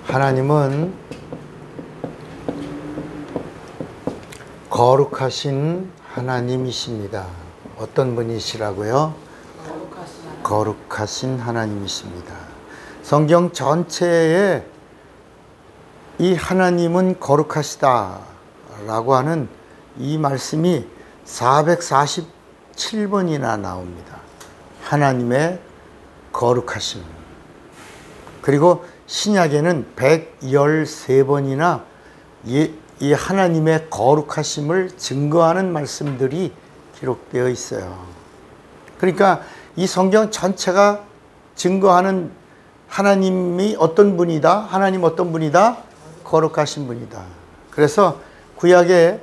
하나님은 거룩하신 하나님이십니다. 어떤 분이시라고요? 거룩하신 하나님이십니다. 성경 전체에 이 하나님은 거룩하시다 라고 하는 이 말씀이 447번이나 나옵니다. 하나님의 거룩하심. 그리고 신약에는 113번이나 이 하나님의 거룩하심을 증거하는 말씀들이 기록되어 있어요. 그러니까 이 성경 전체가 증거하는 하나님이 어떤 분이다? 하나님 어떤 분이다? 거룩하신 분이다. 그래서 구약에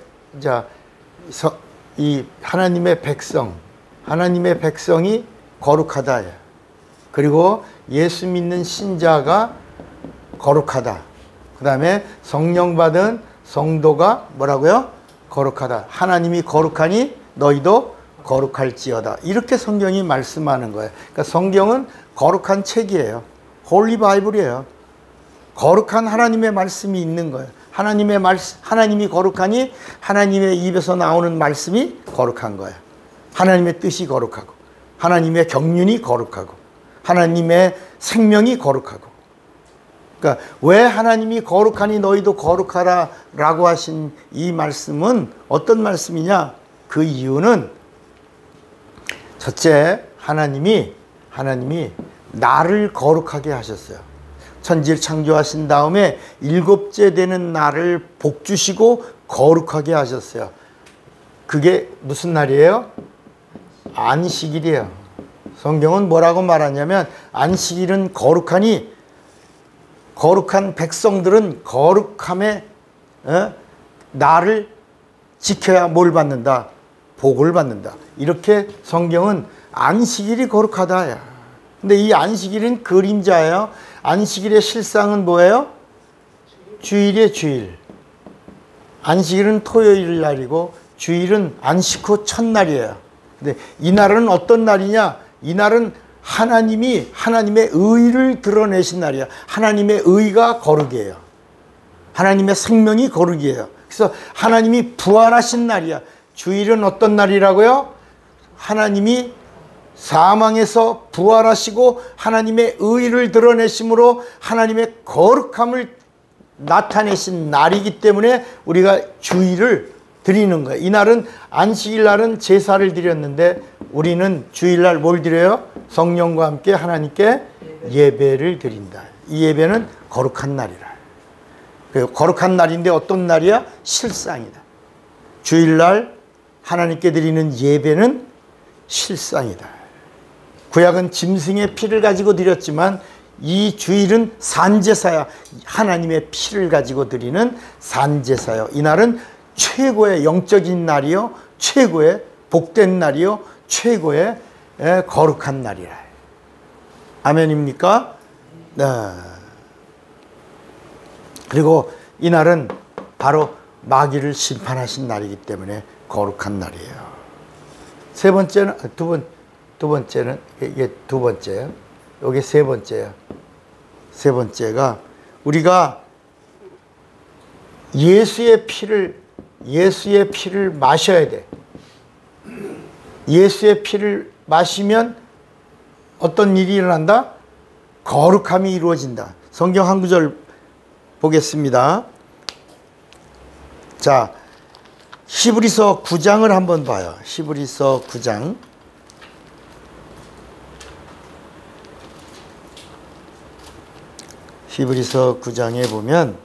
이 하나님의 백성이 거룩하다. 그리고 예수 믿는 신자가 거룩하다. 그 다음에 성령 받은 성도가 뭐라고요? 거룩하다. 하나님이 거룩하니 너희도 거룩할지어다. 이렇게 성경이 말씀하는 거예요. 그러니까 성경은 거룩한 책이에요. 홀리 바이블이에요. 거룩한 하나님의 말씀이 있는 거예요. 하나님이 거룩하니 하나님의 입에서 나오는 말씀이 거룩한 거예요. 하나님의 뜻이 거룩하고, 하나님의 경륜이 거룩하고, 하나님의 생명이 거룩하고. 그러니까 왜 하나님이 거룩하니 너희도 거룩하라 라고 하신 이 말씀은 어떤 말씀이냐? 그 이유는 첫째, 하나님이 나를 거룩하게 하셨어요. 천지를 창조하신 다음에 일곱째 되는 날을 복 주시고 거룩하게 하셨어요. 그게 무슨 날이에요? 안식일이에요. 성경은 뭐라고 말하냐면 안식일은 거룩하니 거룩한 백성들은 거룩함에 나를 지켜야 뭘 받는다? 복을 받는다. 이렇게 성경은 안식일이 거룩하다. 근데 이 안식일은 그림자예요. 안식일의 실상은 뭐예요? 주일이에요, 주일. 안식일은 토요일 날이고 주일은 안식 후 첫날이에요. 근데 이 날은 어떤 날이냐? 이 날은 하나님의 의를 드러내신 날이야. 하나님의 의가 거룩이에요. 하나님의 생명이 거룩이에요. 그래서 하나님이 부활하신 날이야. 주일은 어떤 날이라고요? 하나님이 사망에서 부활하시고 하나님의 의를 드러내심으로 하나님의 거룩함을 나타내신 날이기 때문에 우리가 주일을 드리는 거예요. 이날은 안식일 날은 제사를 드렸는데 우리는 주일날 뭘 드려요? 성령과 함께 하나님께 예배를 드린다. 이 예배는 거룩한 날이라. 거룩한 날인데 어떤 날이야? 실상이다. 주일날 하나님께 드리는 예배는 실상이다. 구약은 짐승의 피를 가지고 드렸지만 이 주일은 산제사야. 하나님의 피를 가지고 드리는 산제사요. 이날은 최고의 영적인 날이요, 최고의 복된 날이요, 최고의 거룩한 날이라. 아멘입니까? 네. 그리고 이날은 바로 마귀를 심판하신 날이기 때문에 거룩한 날이에요. 세 번째는 두 번째는 이게 두 번째예요. 여기 세 번째예요. 세 번째가 우리가 예수의 피를 마셔야 돼. 예수의 피를 마시면 어떤 일이 일어난다? 거룩함이 이루어진다. 성경 한 구절 보겠습니다. 자, 히브리서 9장을 한번 봐요. 히브리서 9장. 히브리서 9장에 보면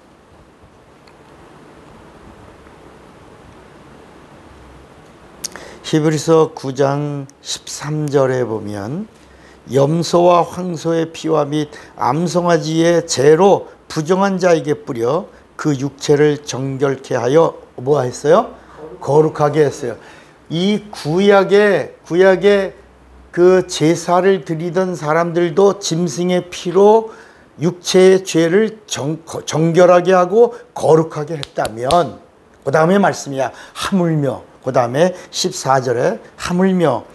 히브리서 9장 13절에 보면 염소와 황소의 피와 및 암송아지의 죄로 부정한 자에게 뿌려 그 육체를 정결케 하여 뭐 했어요? 거룩하게 했어요. 이 구약의 그 제사를 드리던 사람들도 짐승의 피로 육체의 죄를 정결하게 하고 거룩하게 했다면 그 다음에 말씀이야. 하물며 그 다음에 14절에 하물며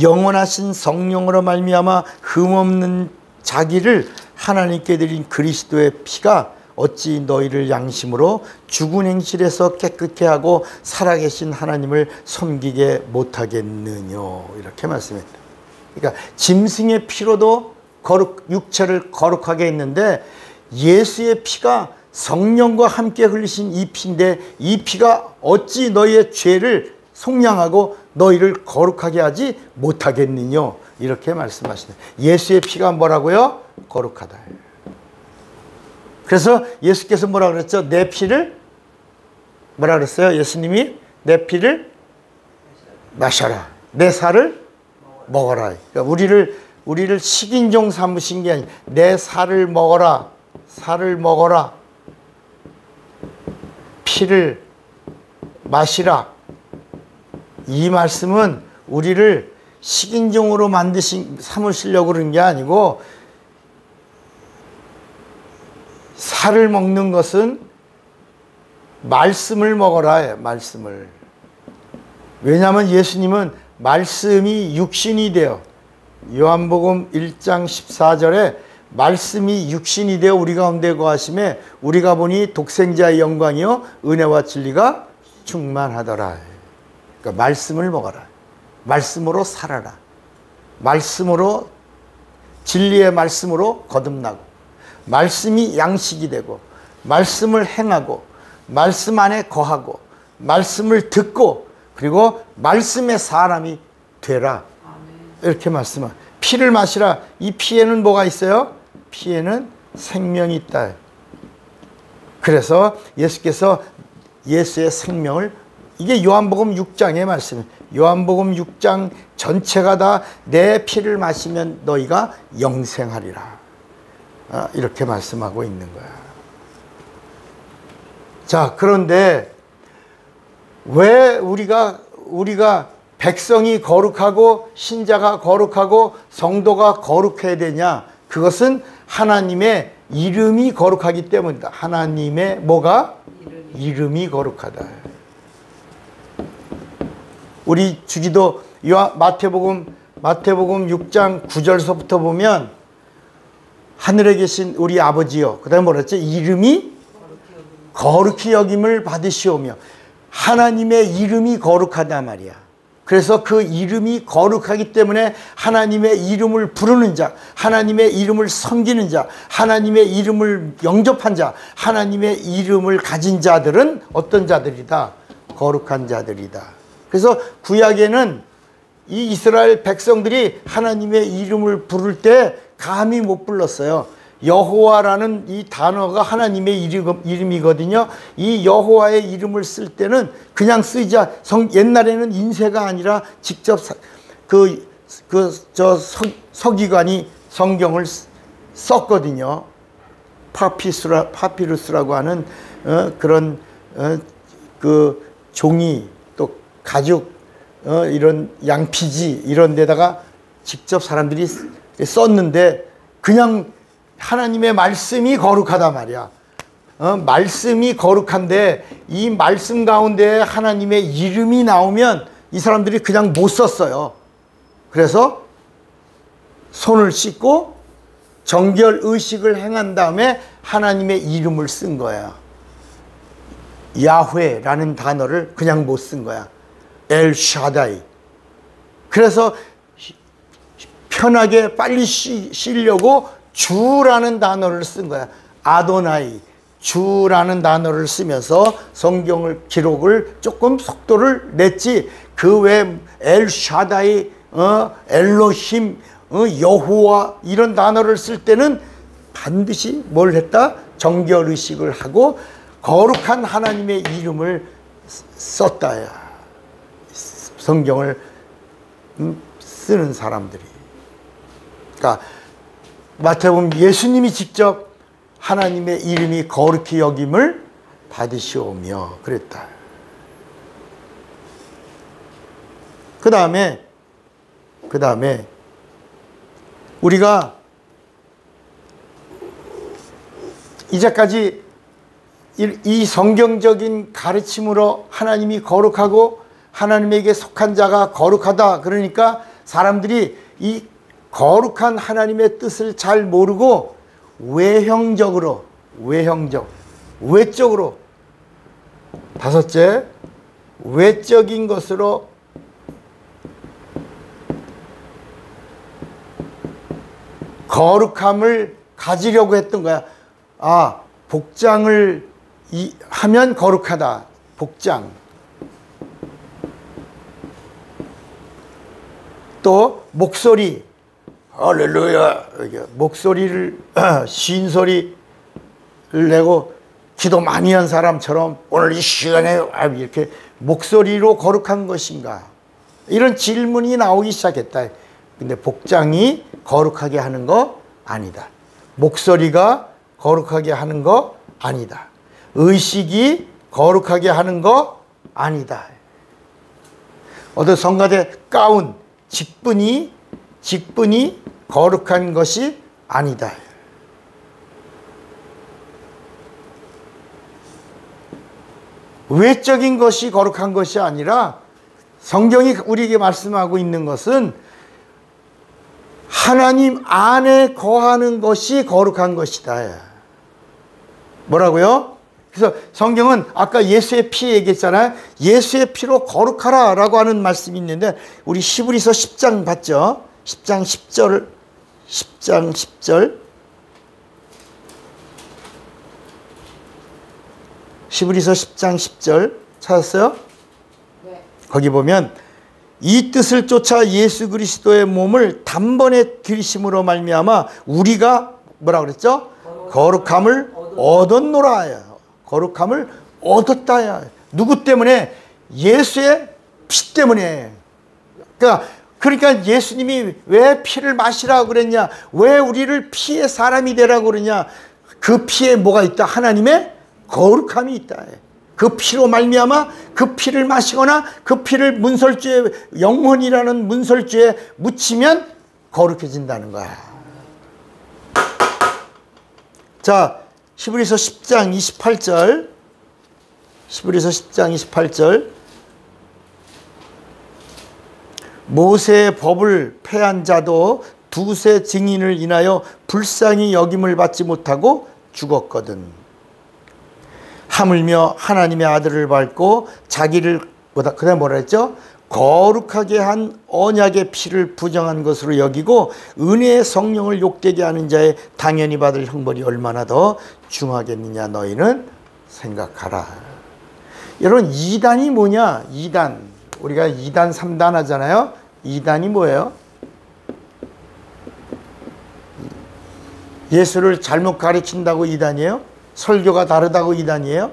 영원하신 성령으로 말미암아 흠없는 자기를 하나님께 드린 그리스도의 피가 어찌 너희를 양심으로 죽은 행실에서 깨끗게 하고 살아계신 하나님을 섬기게 못하겠느냐, 이렇게 말씀했다. 그러니까 짐승의 피로도 육체를 거룩하게 했는데 예수의 피가 성령과 함께 흘리신 이 피인데 이 피가 어찌 너희의 죄를 속량하고 너희를 거룩하게 하지 못하겠느냐, 이렇게 말씀하시네. 예수의 피가 뭐라고요? 거룩하다. 그래서 예수께서 뭐라 그랬죠? 내 피를 뭐라 그랬어요? 예수님이 내 피를 마셔라, 내 살을 먹어라. 그러니까 우리를 식인종 삼으신 게 아니라 내 살을 먹어라, 살을 먹어라, 피를 마시라. 이 말씀은 우리를 식인종으로 삼으시려고 그런 게 아니고, 살을 먹는 것은 말씀을 먹어라, 말씀을. 왜냐하면 예수님은 말씀이 육신이 되어, 요한복음 1장 14절에 말씀이 육신이 되어 우리 가운데 거하심에 우리가 보니 독생자의 영광이요 은혜와 진리가 충만하더라. 그러니까 말씀을 먹어라, 말씀으로 살아라, 말씀으로, 진리의 말씀으로 거듭나고, 말씀이 양식이 되고, 말씀을 행하고, 말씀 안에 거하고, 말씀을 듣고, 그리고 말씀의 사람이 되라. 이렇게 말씀을. 피를 마시라. 이 피에는 뭐가 있어요? 피에는 생명이 있다. 그래서 예수께서 예수의 생명을, 이게 요한복음 6장의 말씀이에요. 요한복음 6장 전체가 다 내 피를 마시면 너희가 영생하리라, 이렇게 말씀하고 있는 거야. 자, 그런데 왜 우리가 백성이 거룩하고 신자가 거룩하고 성도가 거룩해야 되냐? 그것은 하나님의 이름이 거룩하기 때문이다. 하나님의 뭐가? 이름이 거룩하다. 우리 주기도 마태복음 6장 9절서부터 보면 하늘에 계신 우리 아버지여, 그 다음에 뭐라 했지? 이름이 거룩히 여김을 받으시오며. 하나님의 이름이 거룩하단 말이야. 그래서 그 이름이 거룩하기 때문에 하나님의 이름을 부르는 자, 하나님의 이름을 섬기는 자, 하나님의 이름을 영접한 자, 하나님의 이름을 가진 자들은 어떤 자들이다? 거룩한 자들이다. 그래서 구약에는 이 이스라엘 백성들이 하나님의 이름을 부를 때 감히 못 불렀어요. 여호와라는 이 단어가 하나님의 이름이거든요. 이 여호와의 이름을 쓸 때는 그냥 쓰자. 옛날에는 인쇄가 아니라 직접 서기관이 성경을 썼거든요. 파피루스라고 하는 그런 그 종이, 또 가죽, 이런 양피지 이런 데다가 직접 사람들이 썼는데, 그냥 하나님의 말씀이 거룩하다 말이야. 말씀이 거룩한데 이 말씀 가운데 하나님의 이름이 나오면 이 사람들이 그냥 못 썼어요. 그래서 손을 씻고 정결 의식을 행한 다음에 하나님의 이름을 쓴 거야. 야훼라는 단어를 그냥 못 쓴 거야. 엘샤다이. 그래서 편하게 빨리 쉬려고 주라는 단어를 쓴 거야. 아도나이, 주라는 단어를 쓰면서 성경을 기록을 조금 속도를 냈지. 그 외 엘샤다이, 엘로힘, 여호와 이런 단어를 쓸 때는 반드시 뭘 했다? 정결의식을 하고 거룩한 하나님의 이름을 썼다야. 성경을 쓰는 사람들이. 그러니까 마태복음 예수님이 직접 하나님의 이름이 거룩히 여김을 받으시오며 그랬다. 그 다음에 우리가 이제까지 이 성경적인 가르침으로 하나님이 거룩하고 하나님에게 속한 자가 거룩하다. 그러니까 사람들이 이 거룩한 하나님의 뜻을 잘 모르고 외적으로 다섯째, 외적인 것으로 거룩함을 가지려고 했던 거야. 아, 복장을 하면 거룩하다. 복장. 또 목소리. 할렐루야. 목소리를 쉰소리를 내고 기도 많이 한 사람처럼 오늘 이 시간에 이렇게 목소리로 거룩한 것인가? 이런 질문이 나오기 시작했다. 근데 복장이 거룩하게 하는 거 아니다. 목소리가 거룩하게 하는 거 아니다. 의식이 거룩하게 하는 거 아니다. 어떤 성가대 가운, 직분이 거룩한 것이 아니다. 외적인 것이 거룩한 것이 아니라 성경이 우리에게 말씀하고 있는 것은 하나님 안에 거하는 것이 거룩한 것이다. 뭐라고요? 그래서 성경은 아까 예수의 피 얘기했잖아요. 예수의 피로 거룩하라 라고 하는 말씀이 있는데 우리 히브리서 10장 봤죠? 10장 10절 히브리서 10장 10절 찾았어요? 네. 거기 보면 이 뜻을 쫓아 예수 그리스도의 몸을 단번에 들이심으로 말미암아 우리가 뭐라 그랬죠? 거룩함을 얻었노라. 거룩함을 얻었다. 누구 때문에? 예수의 피 때문에. 그러니까 예수님이 왜 피를 마시라고 그랬냐? 왜 우리를 피의 사람이 되라고 그러냐? 그 피에 뭐가 있다? 하나님의 거룩함이 있다. 그 피로 말미암아 그 피를 마시거나 그 피를 문설주에, 영혼이라는 문설주에 묻히면 거룩해진다는 거야. 자, 히브리서 10장 28절. 히브리서 10장 28절. 모세의 법을 폐한 자도 두세 증인을 인하여 불쌍히 여김을 받지 못하고 죽었거든. 하물며 하나님의 아들을 밟고 자기를 그다음에 뭐라 했죠? 거룩하게 한 언약의 피를 부정한 것으로 여기고 은혜의 성령을 욕되게 하는 자의 당연히 받을 형벌이 얼마나 더 중하겠느냐 너희는 생각하라. 여러분, 2단이 뭐냐? 2단. 우리가 2단 3단 하잖아요. 2단이 뭐예요? 예수를 잘못 가르친다고 2단이에요? 설교가 다르다고 2단이에요?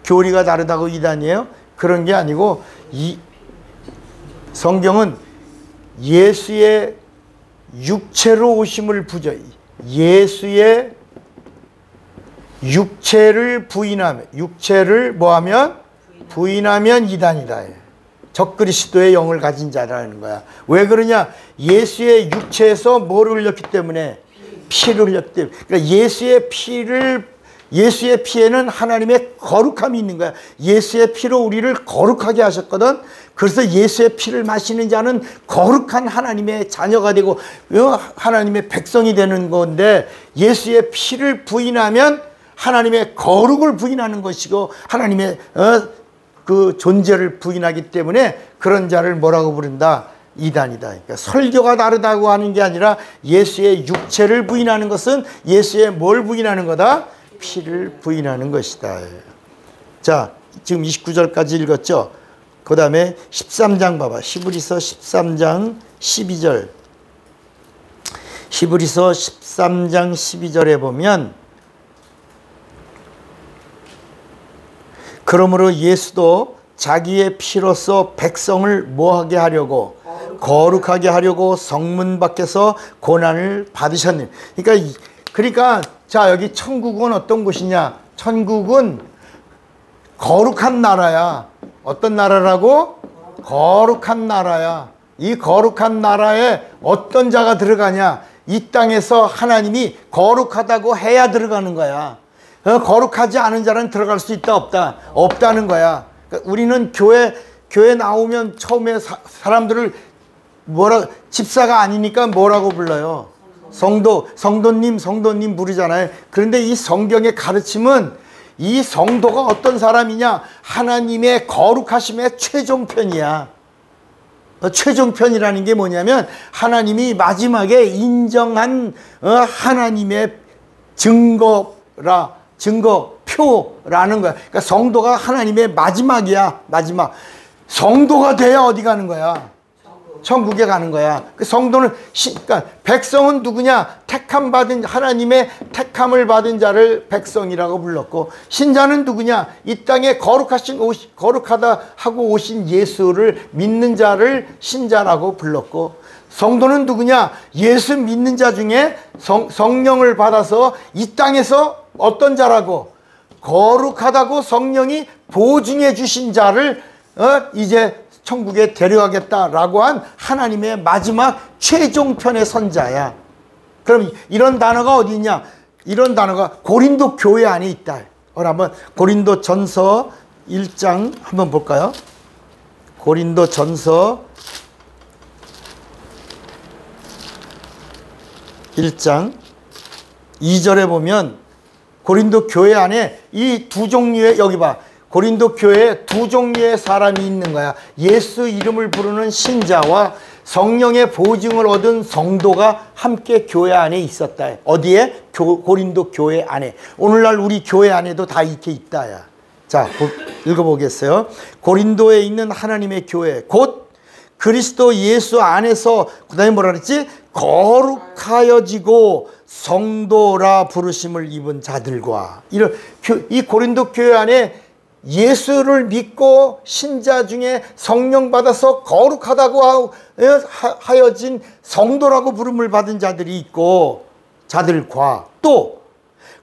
교리가 다르다고 2단이에요? 그런 게 아니고 이 성경은 예수의 육체로 오심을 예수의 육체를 부인하면, 육체를 뭐하면? 부인하면 2단이다. 적그리스도의 영을 가진 자라는 거야. 왜 그러냐? 예수의 육체에서 뭐를 흘렸기 때문에? 피를 흘렸기 때문에. 그러니까 예수의 피에는 하나님의 거룩함이 있는 거야. 예수의 피로 우리를 거룩하게 하셨거든. 그래서 예수의 피를 마시는 자는 거룩한 하나님의 자녀가 되고 하나님의 백성이 되는 건데, 예수의 피를 부인하면 하나님의 거룩을 부인하는 것이고 하나님의 그 존재를 부인하기 때문에 그런 자를 뭐라고 부른다? 2단이다. 그러니까 설교가 다르다고 하는 게 아니라 예수의 육체를 부인하는 것은 예수의 뭘 부인하는 거다? 피를 부인하는 것이다. 자, 지금 29절까지 읽었죠? 그 다음에 13장 봐봐. 히브리서 13장 12절. 히브리서 13장 12절에 보면 그러므로 예수도 자기의 피로서 백성을 뭐하게 하려고? 거룩하게 하려고 성문 밖에서 고난을 받으셨네. 그러니까 자, 여기 천국은 어떤 곳이냐? 천국은 거룩한 나라야. 어떤 나라라고? 거룩한 나라야. 이 거룩한 나라에 어떤 자가 들어가냐? 이 땅에서 하나님이 거룩하다고 해야 들어가는 거야. 거룩하지 않은 자는 들어갈 수 있다 없다? 없다는 거야. 그러니까 우리는 교회 교회 나오면 처음에 사람들을 집사가 아니니까 뭐라고 불러요? 성도님 부르잖아요. 그런데 이 성경의 가르침은 이 성도가 어떤 사람이냐? 하나님의 거룩하심의 최종편이야. 최종편이라는 게 뭐냐면 하나님이 마지막에 인정한 하나님의 증거표라는 거야. 그러니까 성도가 하나님의 마지막이야. 마지막. 성도가 돼야 어디 가는 거야? 천국에 가는 거야. 그 성도는 그러니까 백성은 누구냐? 하나님의 택함을 받은 자를 백성이라고 불렀고, 신자는 누구냐? 이 땅에 거룩하다 하고 오신 예수를 믿는 자를 신자라고 불렀고, 성도는 누구냐? 예수 믿는 자 중에 성령을 받아서 이 땅에서 어떤 자라고? 거룩하다고 성령이 보증해 주신 자를 이제 천국에 데려가겠다라고 한 하나님의 마지막 최종편의 선자야. 그럼 이런 단어가 어디 있냐? 이런 단어가 고린도 교회 안에 있다. 한번 고린도 전서 1장 한번 볼까요? 고린도 전서 1장 2절에 보면 고린도 교회 안에 이 두 종류의, 여기 봐, 고린도 교회에 두 종류의 사람이 있는 거야. 예수 이름을 부르는 신자와 성령의 보증을 얻은 성도가 함께 교회 안에 있었다. 어디에? 고린도 교회 안에. 오늘날 우리 교회 안에도 다 이렇게 있다야. 자, 읽어보겠어요. 고린도에 있는 하나님의 교회, 곧 그리스도 예수 안에서, 그 다음에 뭐라 그랬지? 거룩하여지고 성도라 부르심을 입은 자들과, 이 고린도 교회 안에 예수를 믿고 신자 중에 성령 받아서 거룩하다고 하여진 성도라고 부름을 받은 자들이 있고, 자들과 또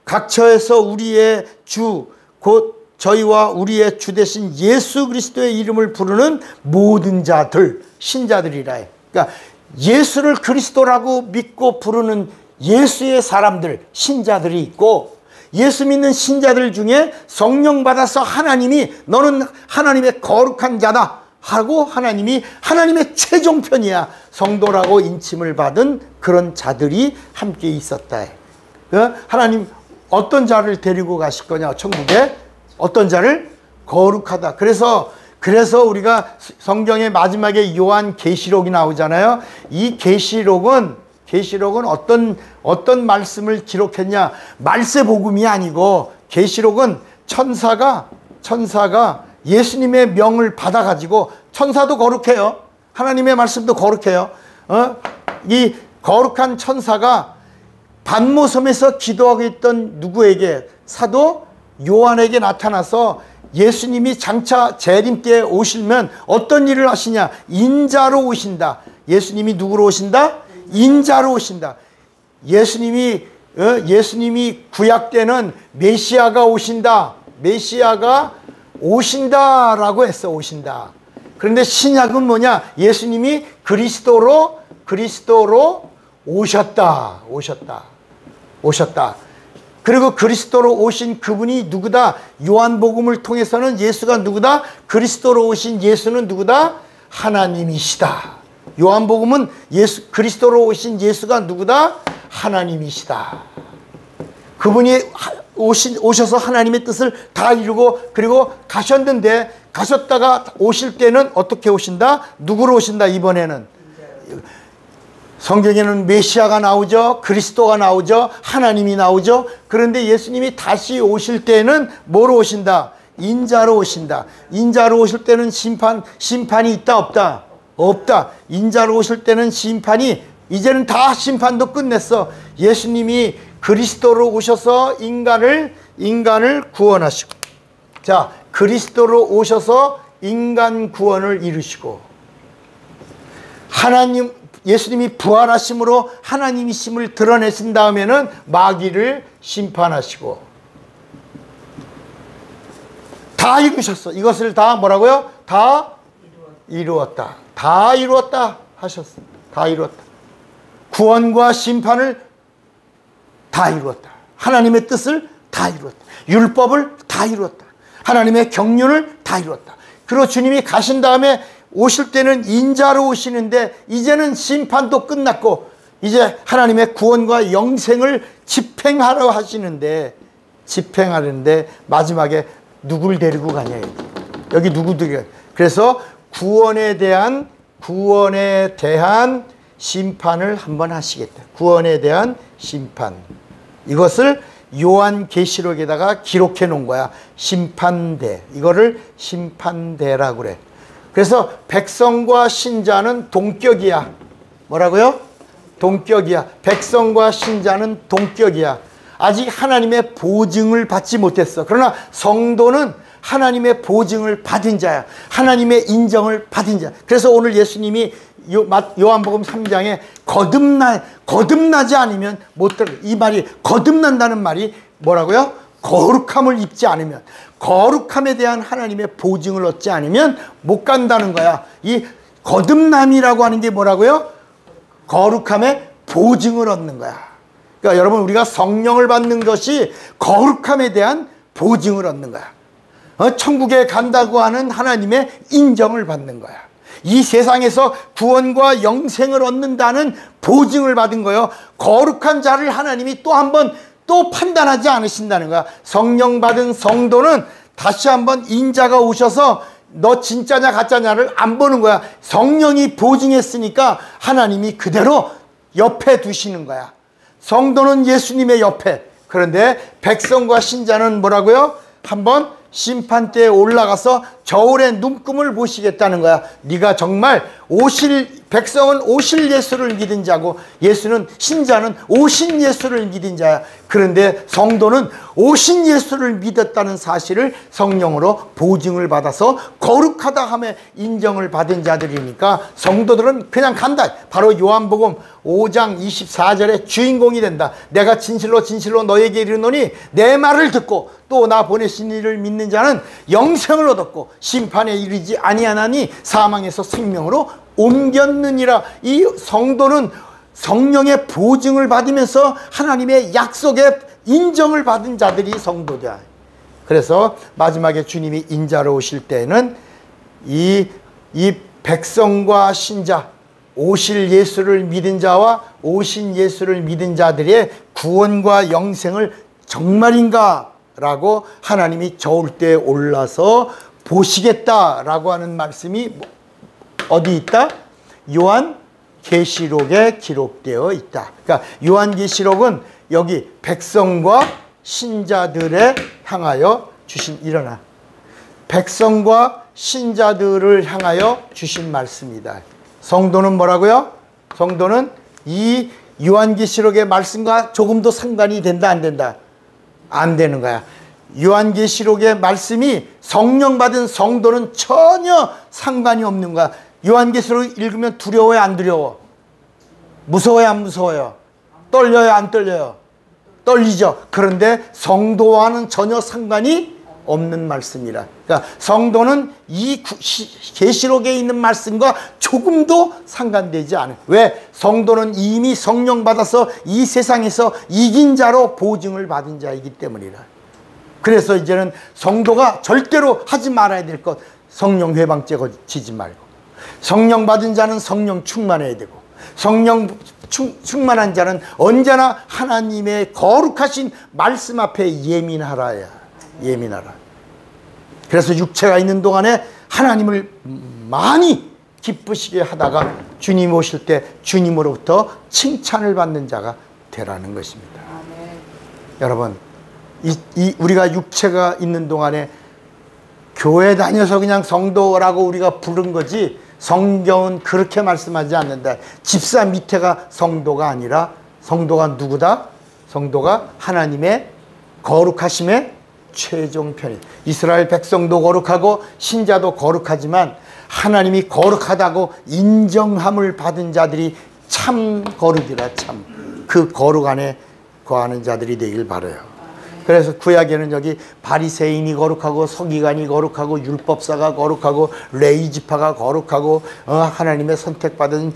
각처에서 우리의 주 곧 저희와 우리의 주 되신 예수 그리스도의 이름을 부르는 모든 자들, 신자들이라 해. 그러니까 예수를 그리스도라고 믿고 부르는 예수의 사람들, 신자들이 있고, 예수 믿는 신자들 중에 성령 받아서 하나님이 너는 하나님의 거룩한 자다 하고 하나님이 하나님의 최종편이야 성도라고 인침을 받은 그런 자들이 함께 있었다. 하나님 어떤 자를 데리고 가실 거냐? 천국에 어떤 자를? 거룩하다. 그래서 우리가 성경의 마지막에 요한 계시록이 나오잖아요. 이 계시록은 어떤 말씀을 기록했냐? 말세복음이 아니고, 계시록은 천사가 예수님의 명을 받아가지고, 천사도 거룩해요. 하나님의 말씀도 거룩해요. 이 거룩한 천사가 반모섬에서 기도하고 있던 누구에게? 사도 요한에게 나타나서 예수님이 장차 재림 때에 오시면 어떤 일을 하시냐? 인자로 오신다. 예수님이 누구로 오신다? 인자로 오신다. 예수님이 구약 때는 메시아가 오신다. 메시아가 오신다라고 했어. 오신다. 그런데 신약은 뭐냐? 예수님이 그리스도로 오셨다. 그리고 그리스도로 오신 그분이 누구다? 요한복음을 통해서는 예수가 누구다? 그리스도로 오신 예수는 누구다? 하나님이시다. 요한복음은 그리스도로 오신 예수가 누구다? 하나님이시다. 그분이 오셔서 하나님의 뜻을 다 이루고 그리고 가셨다가 오실 때는 어떻게 오신다? 누구로 오신다? 이번에는 성경에는 메시아가 나오죠. 그리스도가 나오죠. 하나님이 나오죠. 그런데 예수님이 다시 오실 때는 뭐로 오신다? 인자로 오신다. 인자로 오실 때는 심판이 있다 없다? 없다. 인자로 오실 때는 이제는 다 심판도 끝냈어. 예수님이 그리스도로 오셔서 인간을 구원하시고, 자, 그리스도로 오셔서 인간 구원을 이루시고, 예수님이 부활하심으로 하나님이심을 드러내신 다음에는 마귀를 심판하시고, 다 이루셨어. 이것을 다 뭐라고요? 다 이루었다. 다 이루었다 하셨어. 다 이루었다. 구원과 심판을 다 이루었다. 하나님의 뜻을 다 이루었다. 율법을 다 이루었다. 하나님의 경륜을 다 이루었다. 그리고 주님이 가신 다음에 오실 때는 인자로 오시는데 이제는 심판도 끝났고 이제 하나님의 구원과 영생을 집행하러 집행하는데 마지막에 누굴 데리고 가냐. 여기 누구들이. 그래서 구원에 대한 심판을 한번 하시겠다. 구원에 대한 심판. 이것을 요한계시록에다가 기록해 놓은 거야. 심판대. 이거를 심판대라고 그래. 그래서 백성과 신자는 동격이야. 뭐라고요? 동격이야. 백성과 신자는 동격이야. 아직 하나님의 보증을 받지 못했어. 그러나 성도는 하나님의 보증을 받은 자야. 하나님의 인정을 받은 자. 그래서 오늘 예수님이 요한복음 3장에 거듭나지 않으면 못 들어. 이 말이 거듭난다는 말이 뭐라고요? 거룩함을 입지 않으면, 거룩함에 대한 하나님의 보증을 얻지 않으면 못 간다는 거야. 이 거듭남이라고 하는 게 뭐라고요? 거룩함의 보증을 얻는 거야. 그러니까 여러분, 우리가 성령을 받는 것이 거룩함에 대한 보증을 얻는 거야. 천국에 간다고 하는 하나님의 인정을 받는 거야. 이 세상에서 구원과 영생을 얻는다는 보증을 받은 거예요. 거룩한 자를 하나님이 또 한 번 또 판단하지 않으신다는 거야. 성령 받은 성도는 다시 한번 인자가 오셔서 너 진짜냐 가짜냐를 안 보는 거야. 성령이 보증했으니까 하나님이 그대로 옆에 두시는 거야. 성도는 예수님의 옆에. 그런데 백성과 신자는 뭐라고요? 한번 심판대에 올라가서 저울의 눈금을 보시겠다는 거야. 네가 정말 백성은 오실 예수를 믿은 자고 신자는 오신 예수를 믿은 자야. 그런데 성도는 오신 예수를 믿었다는 사실을 성령으로 보증을 받아서 거룩하다 함에 인정을 받은 자들이니까 성도들은 그냥 간다. 바로 요한복음 5장 24절의 주인공이 된다. 내가 진실로 진실로 너에게 이르노니 내 말을 듣고 또 나 보내신 이를 믿는 자는 영생을 얻었고 심판에 이르지 아니하나니 사망에서 생명으로 옮겼느니라. 이 성도는 성령의 보증을 받으면서 하나님의 약속의 인정을 받은 자들이 성도다. 그래서 마지막에 주님이 인자로 오실 때는 이 백성과 신자, 오실 예수를 믿은 자와 오신 예수를 믿은 자들의 구원과 영생을 정말인가? 라고 하나님이 저울대에 올라서 보시겠다라고 하는 말씀이 어디 있다? 요한계시록에 기록되어 있다. 그러니까 요한계시록은 여기 백성과 신자들에 향하여 주신, 일어나. 백성과 신자들을 향하여 주신 말씀이다. 성도는 뭐라고요? 성도는 이 요한계시록의 말씀과 조금도 상관이 된다, 안 된다? 안 되는 거야. 요한계시록의 말씀이 성령 받은 성도는 전혀 상관이 없는 거야. 요한계시록 읽으면 두려워요, 안 두려워? 무서워요, 안 무서워요? 떨려요, 안 떨려요? 떨리죠. 그런데 성도와는 전혀 상관이 없는 말씀이라. 그러니까 성도는 이 계시록에 있는 말씀과 조금도 상관되지 않아요. 왜? 성도는 이미 성령 받아서 이 세상에서 이긴 자로 보증을 받은 자이기 때문이라. 그래서 이제는 성도가 절대로 하지 말아야 될 것, 성령 회방죄 지지 말고, 성령 받은 자는 성령 충만해야 되고, 성령 충만한 자는 언제나 하나님의 거룩하신 말씀 앞에 예민하라. 그래서 육체가 있는 동안에 하나님을 많이 기쁘시게 하다가 주님 오실 때 주님으로부터 칭찬을 받는 자가 되라는 것입니다. 아멘. 여러분, 우리가 육체가 있는 동안에 교회 다녀서 그냥 성도라고 우리가 부른 거지, 성경은 그렇게 말씀하지 않는다. 집사 밑에가 성도가 아니라, 성도가 누구다? 성도가 하나님의 거룩하심의 최종 편이. 이스라엘 백성도 거룩하고 신자도 거룩하지만 하나님이 거룩하다고 인정함을 받은 자들이 참 거룩이라. 참 그 거룩 안에 거하는 자들이 되길 바라요. 그래서 구약에는 여기 바리새인이 거룩하고 서기관이 거룩하고 율법사가 거룩하고 레위지파가 거룩하고 하나님의 선택받은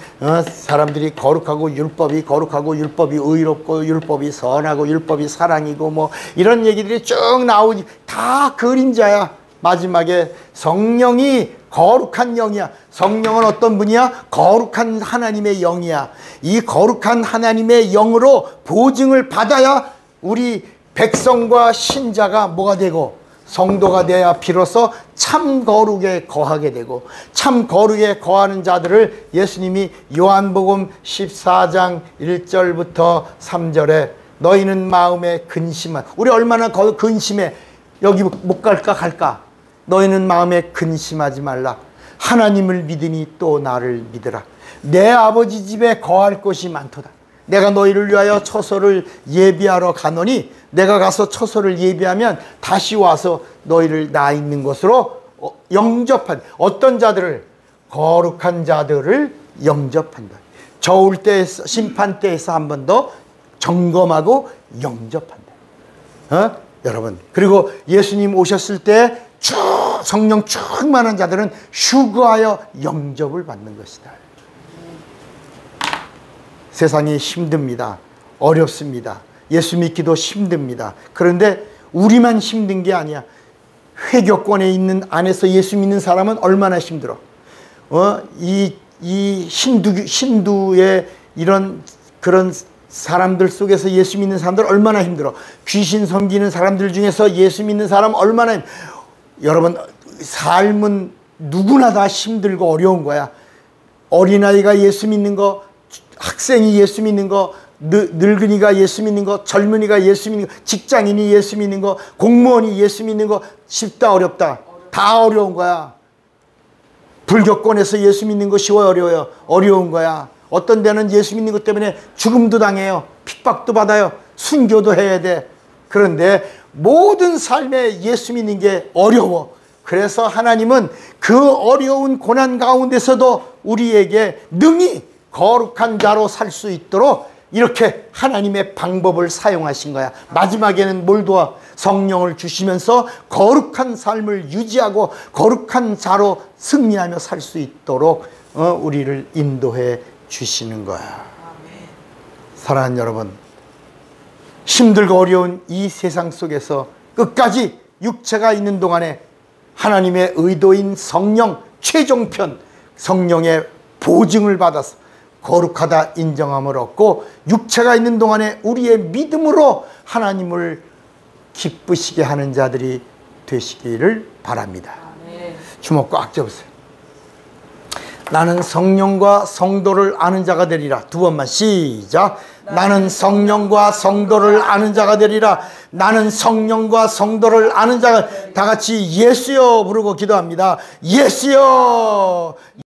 사람들이 거룩하고 율법이 거룩하고 율법이 의롭고 율법이 선하고 율법이 사랑이고 뭐 이런 얘기들이 쭉 나오니 다 그림자야. 마지막에 성령이 거룩한 영이야. 성령은 어떤 분이야? 거룩한 하나님의 영이야. 이 거룩한 하나님의 영으로 보증을 받아야 우리 백성과 신자가 뭐가 되고 성도가 돼야 비로소 참 거룩에 거하게 되고, 참 거룩에 거하는 자들을 예수님이 요한복음 14장 1절부터 3절에 너희는 마음에 근심한, 우리 얼마나 근심해. 여기 못 갈까? 너희는 마음에 근심하지 말라. 하나님을 믿으니 또 나를 믿으라. 내 아버지 집에 거할 곳이 많도다. 내가 너희를 위하여 처소를 예비하러 가노니 내가 가서 처소를 예비하면 다시 와서 너희를 나 있는 곳으로 영접한, 어떤 자들을? 거룩한 자들을 영접한다. 저울 때 심판 때에서 한 번 더 점검하고 영접한다. 여러분, 그리고 예수님 오셨을 때 쭉 성령 충만한 자들은 휴거하여 영접을 받는 것이다. 세상이 힘듭니다. 어렵습니다. 예수 믿기도 힘듭니다. 그런데 우리만 힘든 게 아니야. 회교권에 있는 안에서 예수 믿는 사람은 얼마나 힘들어. 이 힌두의 이런 그런 사람들 속에서 예수 믿는 사람들 얼마나 힘들어. 귀신 섬기는 사람들 중에서 예수 믿는 사람 얼마나 여러분, 삶은 누구나 다 힘들고 어려운 거야. 어린아이가 예수 믿는 거, 학생이 예수 믿는 거, 늙은이가 예수 믿는 거, 젊은이가 예수 믿는 거, 직장인이 예수 믿는 거, 공무원이 예수 믿는 거, 쉽다 어렵다? 다 어려운 거야. 불교권에서 예수 믿는 거 쉬워요, 어려워요? 어려운 거야. 어떤 데는 예수 믿는 것 때문에 죽음도 당해요. 핍박도 받아요. 순교도 해야 돼. 그런데 모든 삶에 예수 믿는 게 어려워. 그래서 하나님은 그 어려운 고난 가운데서도 우리에게 능히 거룩한 자로 살 수 있도록 이렇게 하나님의 방법을 사용하신 거야. 마지막에는 뭘 도와? 성령을 주시면서 거룩한 삶을 유지하고 거룩한 자로 승리하며 살 수 있도록 우리를 인도해 주시는 거야. 사랑하는 여러분, 힘들고 어려운 이 세상 속에서 끝까지 육체가 있는 동안에 하나님의 의도인 성령, 최종편 성령의 보증을 받아서 거룩하다 인정함을 얻고, 육체가 있는 동안에 우리의 믿음으로 하나님을 기쁘시게 하는 자들이 되시기를 바랍니다. 주먹 꽉 잡으세요. 나는 성령과 성도를 아는 자가 되리라. 두 번만 시작. 나는 성령과 성도를 아는 자가 되리라. 나는 성령과 성도를 아는 자가, 다 같이 예수여 부르고 기도합니다. 예수여.